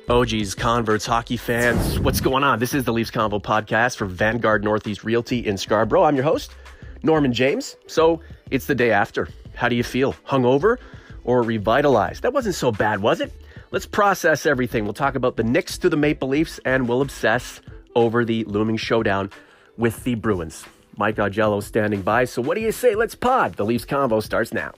Oh, geez, converts, hockey fans, what's going on? This is the Leafs Convo podcast for Vanguard Northeast Realty in Scarborough. I'm your host, Norman James. So it's the day after. How do you feel? Hungover or revitalized? That wasn't so bad, was it? Let's process everything. We'll talk about the Knicks to the Maple Leafs, and we'll obsess over the looming showdown with the Bruins. Mike Augello standing by. So what do you say? Let's pod. The Leafs Convo starts now.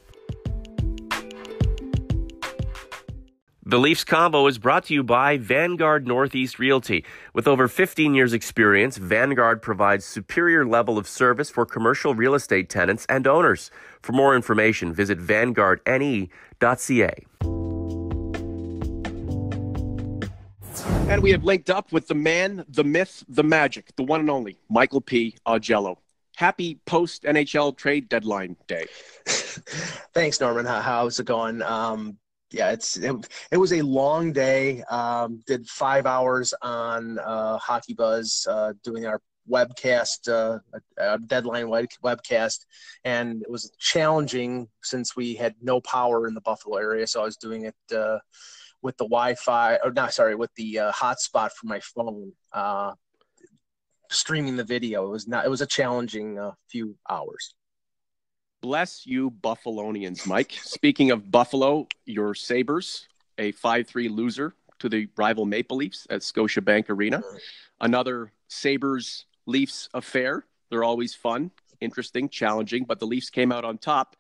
The Leafs Convo is brought to you by Vanguard Northeast Realty. With over 15 years' experience, Vanguard provides superior level of service for commercial real estate tenants and owners. For more information, visit vanguardne.ca. And we have linked up with the man, the myth, the magic, the one and only Michael P. Augello. Happy post-NHL trade deadline day. Thanks, Norman. How's it going? Yeah, it was a long day. Did 5 hours on Hockey Buzz doing our webcast, deadline webcast, and it was challenging since we had no power in the Buffalo area. So I was doing it with the Wi-Fi, with the hotspot from my phone, streaming the video. It was a challenging few hours. Bless you, Buffalonians, Mike. Speaking of Buffalo, your Sabres, a 5-3 loser to the rival Maple Leafs at Scotiabank Arena. Another Sabres-Leafs affair. They're always fun, interesting, challenging, but the Leafs came out on top.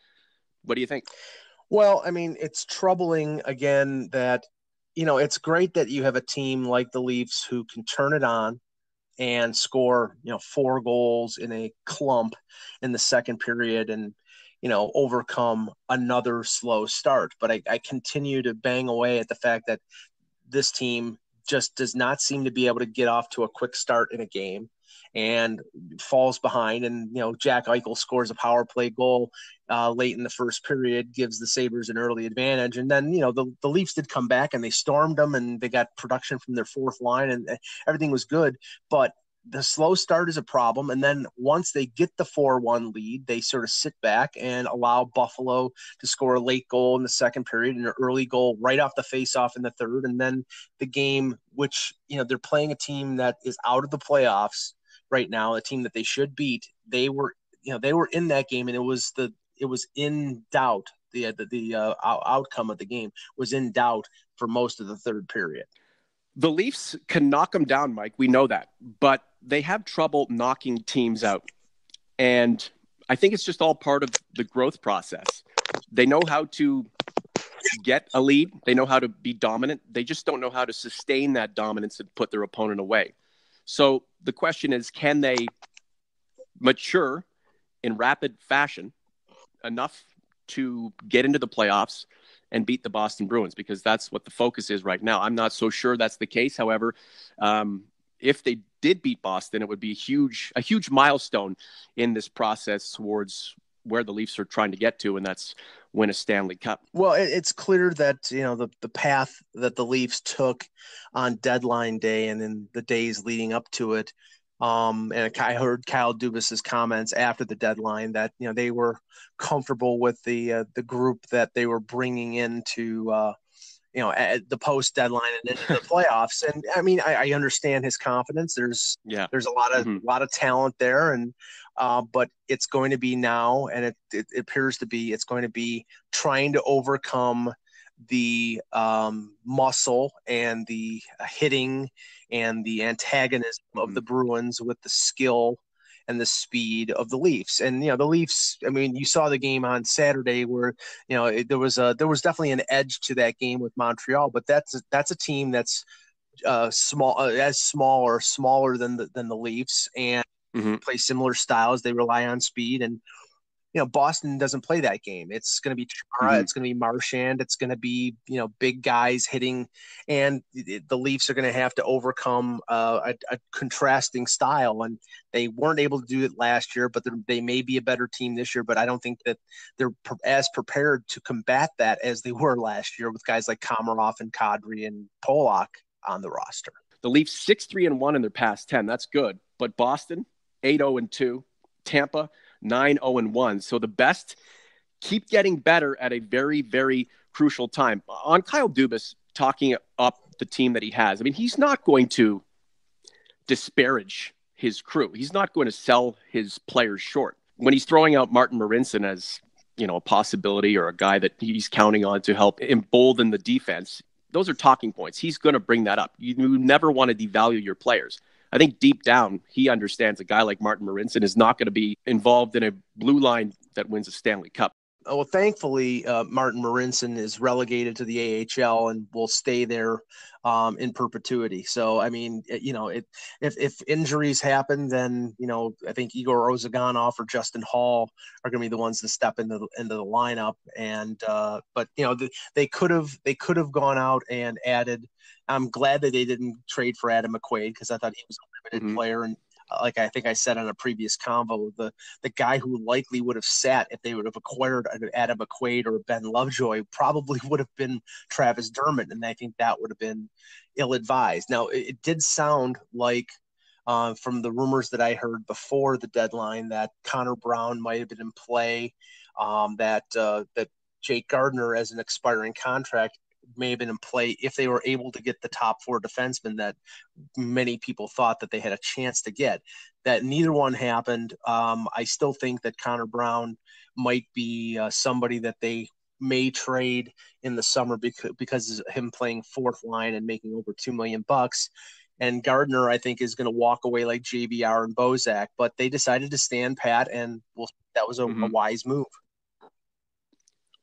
What do you think? Well, I mean, it's troubling, again, that, it's great that you have a team like the Leafs who can turn it on and score, 4 goals in a clump in the second period and, overcome another slow start. But I continue to bang away at the fact that this team just does not seem to be able to get off to a quick start in a game and falls behind. And, Jack Eichel scores a power play goal late in the first period, gives the Sabres an early advantage. And then, the Leafs did come back and they stormed them and they got production from their fourth line and everything was good. But the slow start is a problem. And then once they get the 4-1 lead, they sort of sit back and allow Buffalo to score a late goal in the second period and an early goal right off the face-off in the third. And then the game, which, they're playing a team that is out of the playoffs right now, a team that they should beat. They were in that game, and it was in doubt. The outcome of the game was in doubt for most of the third period. The Leafs can knock them down, Mike. We know that. But they have trouble knocking teams out. And I think it's just all part of the growth process. They know how to get a lead. They know how to be dominant. They just don't know how to sustain that dominance and put their opponent away. So the question is, can they mature in rapid fashion enough to get into the playoffs and beat the Boston Bruins, because that's what the focus is right now. I'm not so sure that's the case. However, if they did beat Boston, it would be a huge milestone in this process towards where the Leafs are trying to get to, and that's win a Stanley Cup. Well, it's clear that, the path that the Leafs took on deadline day and in the days leading up to it, and I heard Kyle Dubas's comments after the deadline that, they were comfortable with the group that they were bringing into, at the post deadline and into the playoffs. And I mean, I understand his confidence. There's a lot of talent there, and but it's going to be now, and it appears to be, it's going to be trying to overcome the muscle and the hitting and the antagonism of the Bruins with the skill and the speed of the Leafs. And, the Leafs, I mean, you saw the game on Saturday where, there was definitely an edge to that game with Montreal, but that's a team that's smaller than the Leafs, and play similar styles. They rely on speed, and Boston doesn't play that game. It's going to be Chara, it's going to be Marchand, it's going to be, big guys hitting, and the Leafs are going to have to overcome a contrasting style, and they weren't able to do it last year, but they may be a better team this year, but I don't think that they're as prepared to combat that as they were last year with guys like Komarov and Kadri and Polak on the roster. The Leafs 6-3-1 in their past 10. That's good. But Boston 8-0-2, Tampa 9-0-1. So the best keep getting better at a very, very crucial time. On Kyle Dubas talking up the team that he has. I mean, he's not going to disparage his crew. He's not going to sell his players short. When he's throwing out Martin Marincin as, a possibility or a guy that he's counting on to help embolden the defense, those are talking points. He's going to bring that up. You never want to devalue your players. I think deep down, he understands a guy like Martin Marincin is not going to be involved in a blue line that wins a Stanley Cup. Well, thankfully, Martin Marincin is relegated to the AHL and will stay there in perpetuity. So, I mean, if injuries happen, then I think Igor Ozaganov or Justin Hall are going to be the ones to step into the lineup. And but they could have gone out and added. I'm glad that they didn't trade for Adam McQuaid because I thought he was a limited player. And like I think I said on a previous convo, the guy who likely would have sat if they would have acquired Adam McQuaid or Ben Lovejoy probably would have been Travis Dermott, and I think that would have been ill-advised. Now, it did sound like from the rumors that I heard before the deadline that Connor Brown might have been in play, that Jake Gardiner as an expiring contract may have been in play if they were able to get the top four defensemen that many people thought that they had a chance to get. That neither one happened. I still think that Connor Brown might be somebody that they may trade in the summer because of him playing fourth line and making over $2 million. And Gardner, I think, is going to walk away like JVR and Bozak, but they decided to stand pat, and that was a wise move.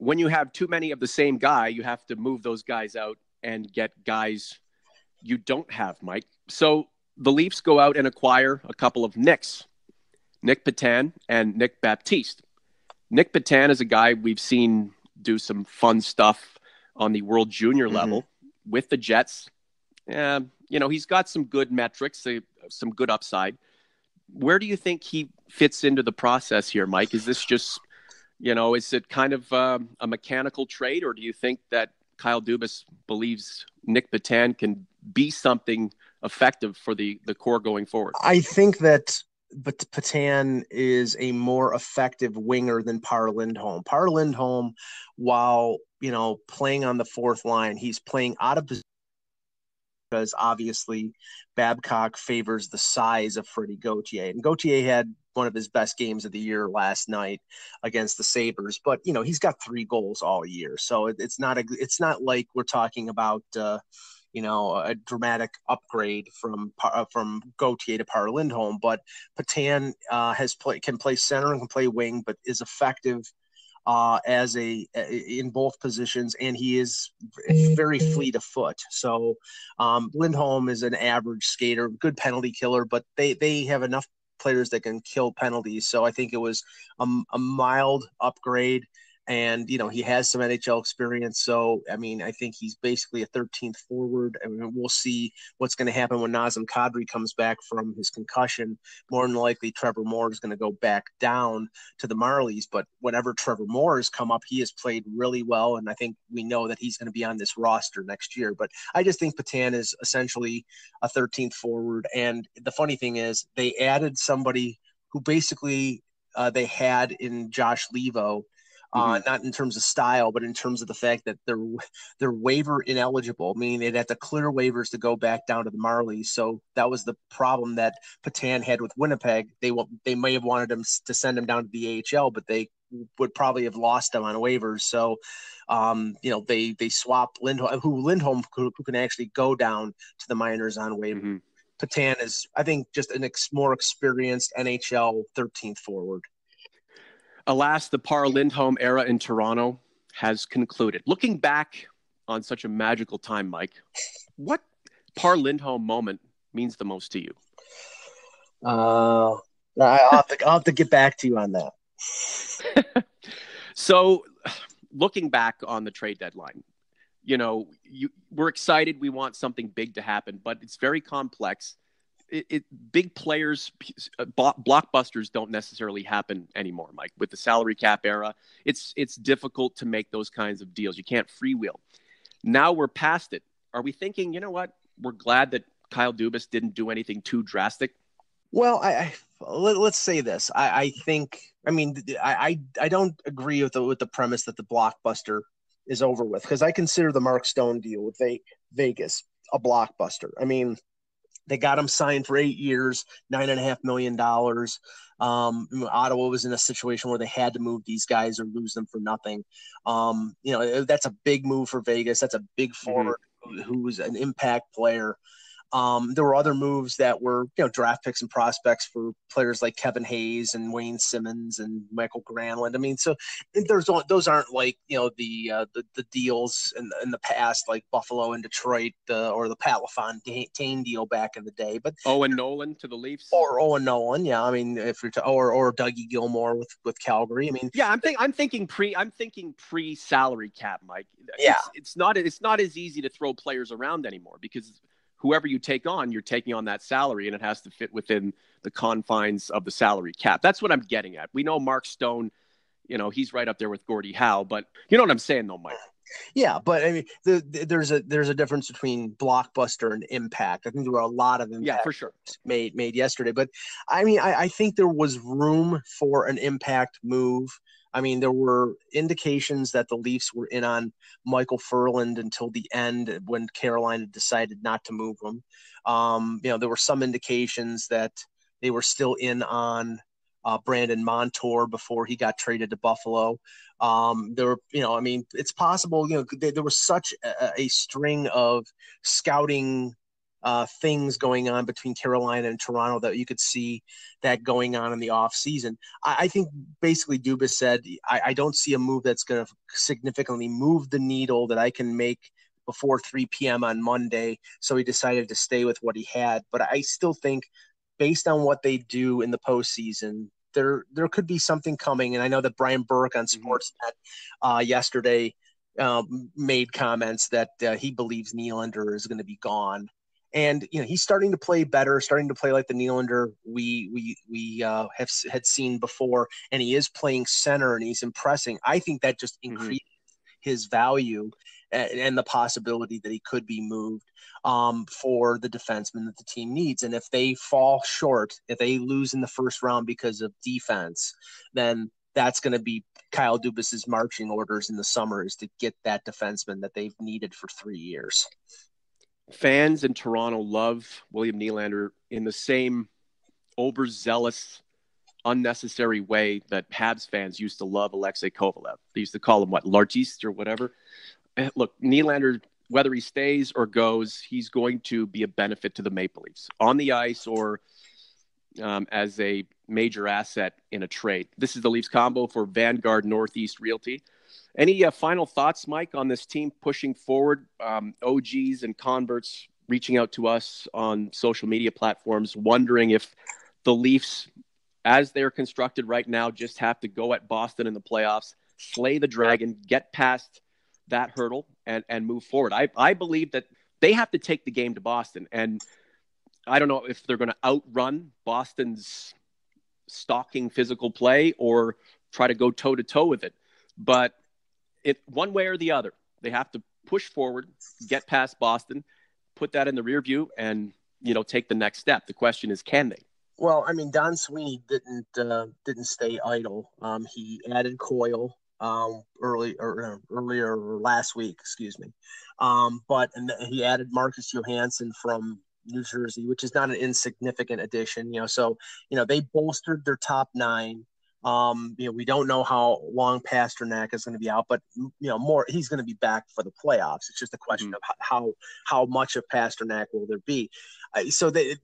When you have too many of the same guy, you have to move those guys out and get guys you don't have, Mike. So the Leafs go out and acquire a couple of Nicks, Nick Petan and Nick Baptiste. Nick Petan is a guy we've seen do some fun stuff on the World Junior level with the Jets. He's got some good metrics, some good upside. Where do you think he fits into the process here, Mike? Is this just... is it kind of a mechanical trade, or do you think that Kyle Dubas believes Nick Petan can be something effective for the core going forward? I think that Petan is a more effective winger than Par Lindholm. Par Lindholm, while, playing on the fourth line, he's playing out of position because obviously Babcock favors the size of Freddie Gauthier. And Gauthier had one of his best games of the year last night against the Sabres, but he's got 3 goals all year. So it's not like we're talking about a dramatic upgrade from Gauthier to Par Lindholm, but Petan can play center and can play wing, but is effective in both positions, and he is very fleet of foot. So Lindholm is an average skater, good penalty killer, but they have enough players that can kill penalties. So I think it was a mild upgrade. And, he has some NHL experience. So, I mean, I think he's basically a 13th forward. I mean, we'll see what's going to happen when Nazem Kadri comes back from his concussion. More than likely, Trevor Moore is going to go back down to the Marlies. But whenever Trevor Moore has come up, he has played really well. And I think we know that he's going to be on this roster next year. But I just think Petan is essentially a 13th forward. And the funny thing is they added somebody who basically they had in Josh Levo. Not in terms of style, but in terms of the fact that they're waiver ineligible, meaning they'd have to clear waivers to go back down to the Marlies. So that was the problem that Petan had with Winnipeg. They may have wanted him to send him down to the AHL, but they would probably have lost him on waivers. So, they swapped Lindholm, who can actually go down to the minors on waivers. Petan is, I think, just a more experienced NHL 13th forward. Alas, the Par Lindholm era in Toronto has concluded. Looking back on such a magical time, Mike, what Par Lindholm moment means the most to you? I'll have to get back to you on that. So, looking back on the trade deadline, we're excited. We want something big to happen, but it's very complex. Big players, blockbusters don't necessarily happen anymore, Mike. With the salary cap era, it's difficult to make those kinds of deals. You can't freewheel. Now we're past it. Are we thinking, what? We're glad that Kyle Dubas didn't do anything too drastic? Well, let's say this. I don't agree with the premise that the blockbuster is over with, because I consider the Mark Stone deal with Vegas a blockbuster. I mean, they got him signed for 8 years, $9.5 million. Ottawa was in a situation where they had to move these guys or lose them for nothing. That's a big move for Vegas. That's a big Mm-hmm. forward who was an impact player. There were other moves that were, draft picks and prospects for players like Kevin Hayes and Wayne Simmons and Michael Granlund. I mean, so those aren't like the deals in the past like Buffalo and Detroit or the Pat LaFontaine deal back in the day. But Owen Nolan to the Leafs. or Owen Nolan, yeah. I mean, if you're or Dougie Gilmore with Calgary. I mean, yeah, I'm thinking pre salary cap, Mike. Yeah. It's not as easy to throw players around anymore because whoever you take on, you're taking on that salary, and it has to fit within the confines of the salary cap. That's what I'm getting at. We know Mark Stone, he's right up there with Gordie Howe, but you know what I'm saying, though, Mike. Yeah, but I mean, there's a difference between blockbuster and impact. I think there were a lot of impact for sure made yesterday, but I mean, I think there was room for an impact move. I mean, there were indications that the Leafs were in on Michael Furland until the end when Carolina decided not to move him. There were some indications that they were still in on Brandon Montour before he got traded to Buffalo. There were, I mean, it's possible, there was such a string of scouting things going on between Carolina and Toronto that you could see that going on in the off season. I think basically Dubas said, I don't see a move that's going to significantly move the needle that I can make before 3 p.m. on Monday. So he decided to stay with what he had. But I still think based on what they do in the postseason, there could be something coming. And I know that Brian Burke on Sportsnet yesterday made comments that he believes Nylander is going to be gone. And he's starting to play better, starting to play like the Nylander we had seen before, and he is playing center and he's impressing. I think that just increases his value and the possibility that he could be moved for the defenseman that the team needs. And if they fall short, if they lose in the first round because of defense, then that's going to be Kyle Dubas's marching orders in the summer is to get that defenseman that they've needed for 3 years. Fans in Toronto love William Nylander in the same overzealous, unnecessary way that Habs fans used to love Alexei Kovalev. They used to call him, l'artiste or whatever. Look, Nylander, whether he stays or goes, he's going to be a benefit to the Maple Leafs on the ice or as a major asset in a trade. This is the Leafs Convo for Vanguard Northeast Realty. Any final thoughts, Mike, on this team pushing forward? OGs and converts reaching out to us on social media platforms, wondering if the Leafs, as they're constructed right now, just have to go at Boston in the playoffs, slay the dragon, get past that hurdle, and move forward. I believe that they have to take the game to Boston. And I don't know if they're going to outrun Boston's stalking physical play or try to go toe-to-toe with it. But one way or the other, they have to push forward, get past Boston, put that in the rear view, and take the next step. The question is, can they? Well, I mean, Don Sweeney didn't stay idle. He added Coyle earlier last week, excuse me. And he added Marcus Johansson from New Jersey, which is not an insignificant addition. So they bolstered their top nine. We don't know how long Pasternak is going to be out, but more he's going to be back for the playoffs. It's just a question of how much of Pasternak will there be. So they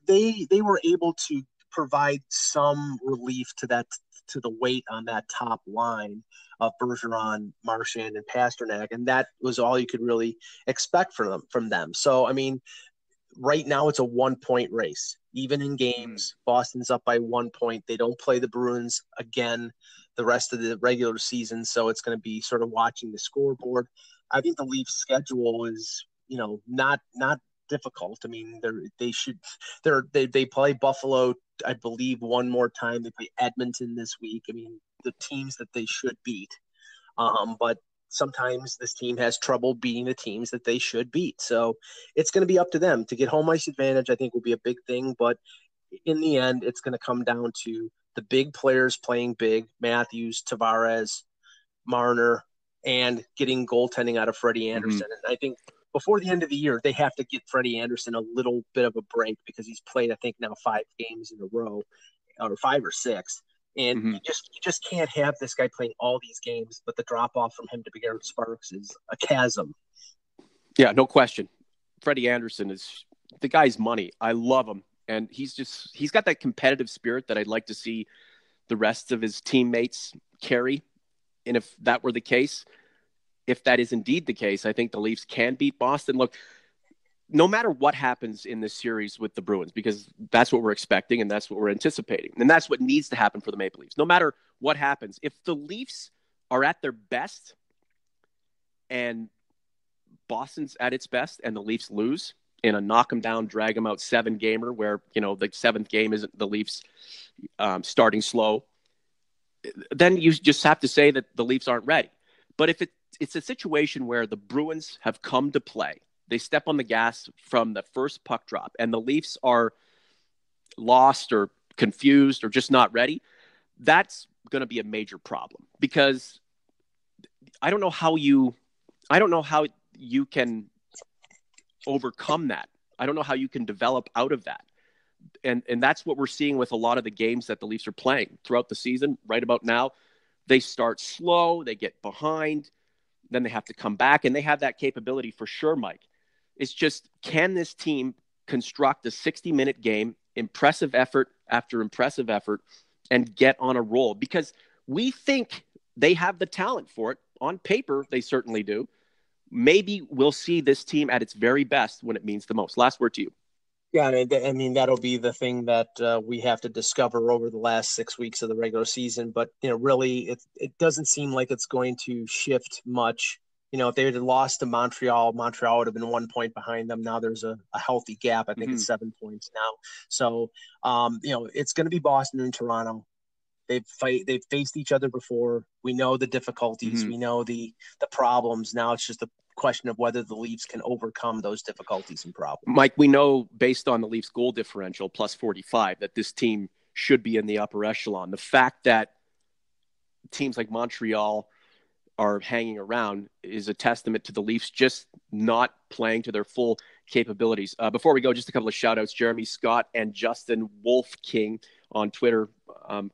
were able to provide some relief to the weight on that top line of Bergeron, Marchand, and Pasternak, and that was all you could really expect from them. So I mean, right now it's a 1-point race. Even in games, Boston's up by 1 point. They don't play the Bruins again the rest of the regular season, so it's going to be sort of watching the scoreboard. I think the Leafs' schedule is, not difficult. I mean, they play Buffalo, I believe, one more time. They play Edmonton this week. I mean, the teams that they should beat. But sometimes this team has trouble beating the teams that they should beat. So it's going to be up to them to get home ice advantage. I think will be a big thing, but in the end, it's going to come down to the big players playing big, Matthews, Tavares, Marner, and getting goaltending out of Freddie Anderson. And I think before the end of the year, they have to get Freddie Anderson a little bit of a break because he's played, I think, now 5 games in a row, or 5 or 6. And you just can't have this guy playing all these games, but the drop off from him to Garrett Sparks is a chasm. Yeah, no question. Freddie Anderson is the guy's money. I love him. And he's got that competitive spirit that I'd like to see the rest of his teammates carry. And if that were the case, if that is indeed the case, I think the Leafs can beat Boston. Look, no matter what happens in this series with the Bruins, because that's what we're expecting and that's what we're anticipating. And that's what needs to happen for the Maple Leafs. No matter what happens, if the Leafs are at their best and Boston's at its best and the Leafs lose in a knock them down, drag them out 7-gamer where, the 7th game isn't the Leafs starting slow, then you just have to say that the Leafs aren't ready. But if it's a situation where the Bruins have come to play, they step on the gas from the first puck drop, and the Leafs are lost or confused or just not ready, that's going to be a major problem, because I don't know how you can overcome that. I don't know how you can develop out of that. And that's what we're seeing with a lot of the games that the Leafs are playing throughout the season. Right about now, they start slow, they get behind, then they have to come back, and they have that capability for sure, Mike. It's just, can this team construct a 60-minute game, impressive effort after impressive effort, and get on a roll? Because we think they have the talent for it. On paper, they certainly do. Maybe we'll see this team at its very best when it means the most. Last word to you. Yeah, I mean, that'll be the thing that we have to discover over the last 6 weeks of the regular season. But, really, it doesn't seem like it's going to shift much. If they had lost to Montreal would have been 1 point behind them. Now there's a healthy gap. I think it's 7 points now. So, it's going to be Boston and Toronto. They've faced each other before. We know the difficulties. We know the problems. Now it's just a question of whether the Leafs can overcome those difficulties and problems. Mike, we know based on the Leafs goal differential plus 45 that this team should be in the upper echelon. The fact that teams like Montreal are hanging around is a testament to the Leafs just not playing to their full capabilities. Before we go, just a couple of shout outs. Jeremy Scott and Justin Wolf King on Twitter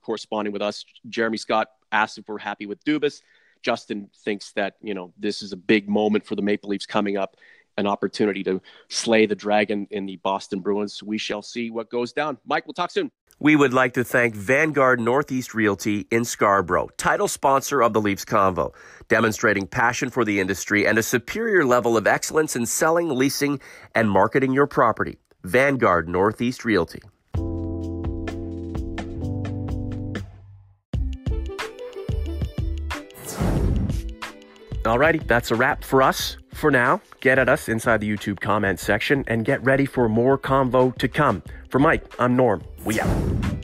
corresponding with us. Jeremy Scott asked if we're happy with Dubas. Justin thinks that, this is a big moment for the Maple Leafs coming up, an opportunity to slay the dragon in the Boston Bruins. We shall see what goes down. Mike, we'll talk soon. We would like to thank Vanguard Northeast Realty in Scarborough, title sponsor of the Leafs Convo, demonstrating passion for the industry and a superior level of excellence in selling, leasing, and marketing your property. Vanguard Northeast Realty. Alrighty, that's a wrap for us. For now, get at us inside the YouTube comment section and get ready for more convo to come. For Mike, I'm Norm. We out.